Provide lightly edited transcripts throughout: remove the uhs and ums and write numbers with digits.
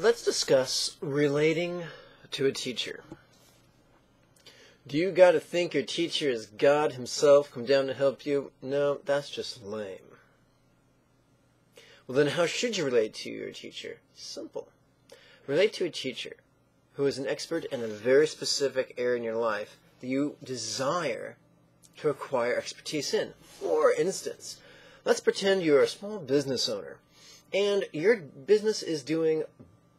Let's discuss relating to a teacher. Do you gotta think your teacher is God himself come down to help you? No, that's just lame. Well, then how should you relate to your teacher? Simple. Relate to a teacher who is an expert in a very specific area in your life that you desire to acquire expertise in. For instance, let's pretend you're a small business owner and your business is doing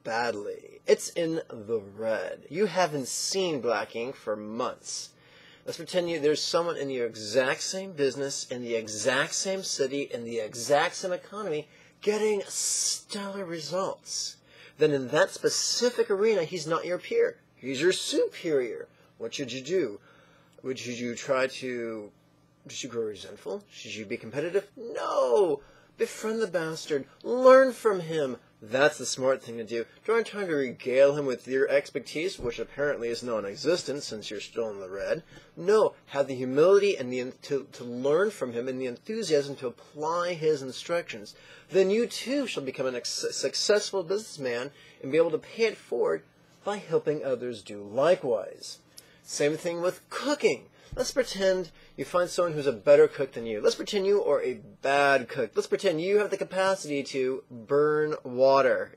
badly. It's in the red. You haven't seen black ink for months. Let's pretend there's someone in your exact same business, in the exact same city, in the exact same economy, getting stellar results. Then in that specific arena, he's not your peer. He's your superior. What should you do? Should you grow resentful? Should you be competitive? No! Befriend the bastard. Learn from him. That's the smart thing to do. Don't try to regale him with your expertise, which apparently is non-existent since you're still in the red. No, have the humility and to learn from him and the enthusiasm to apply his instructions. Then you too shall become a successful businessman and be able to pay it forward by helping others do likewise. Same thing with cooking. Let's pretend you find someone who's a better cook than you. Let's pretend you are a bad cook. Let's pretend you have the capacity to burn water.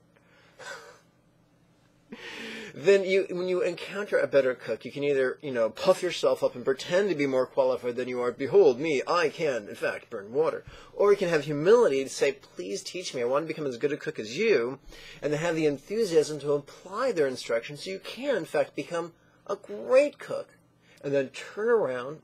Then when you encounter a better cook, you can either, puff yourself up and pretend to be more qualified than you are. Behold me, I can, in fact, burn water. Or you can have humility to say, please teach me. I want to become as good a cook as you. And to have the enthusiasm to apply their instructions so you can, in fact, become a great cook. And then turn around,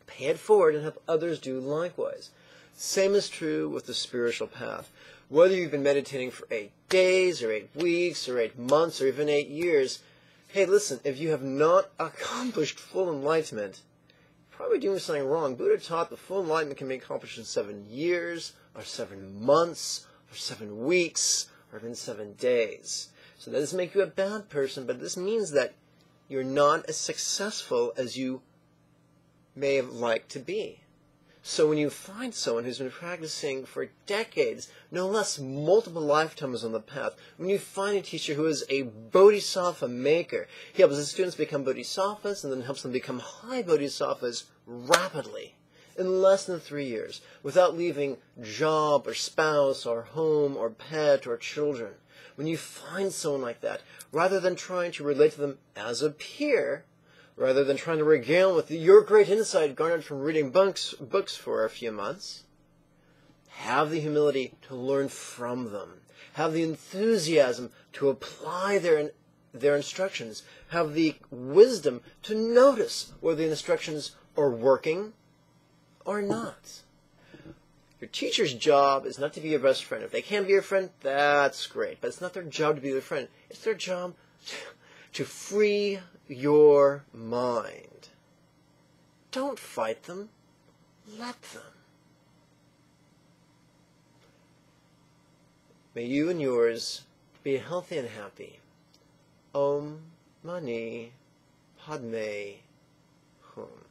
pay it forward, and help others do likewise. Same is true with the spiritual path. Whether you've been meditating for 8 days, or 8 weeks, or 8 months, or even 8 years, hey, listen, if you have not accomplished full enlightenment, you're probably doing something wrong. Buddha taught that full enlightenment can be accomplished in 7 years, or 7 months, or 7 weeks, or even 7 days. So that doesn't make you a bad person, but this means that you're not as successful as you may have liked to be. So when you find someone who's been practicing for decades, no less multiple lifetimes on the path, when you find a teacher who is a bodhisattva maker, he helps his students become bodhisattvas and then helps them become high bodhisattvas rapidly, in less than 3 years, without leaving job or spouse or home or pet or children. When you find someone like that, rather than trying to relate to them as a peer, rather than trying to regale with your great insight garnered from reading books for a few months, have the humility to learn from them. Have the enthusiasm to apply their instructions. Have the wisdom to notice whether the instructions are working or not. Your teacher's job is not to be your best friend. If they can be your friend, that's great. But it's not their job to be your friend. It's their job to free your mind. Don't fight them. Let them. May you and yours be healthy and happy. Om Mani Padme Hum.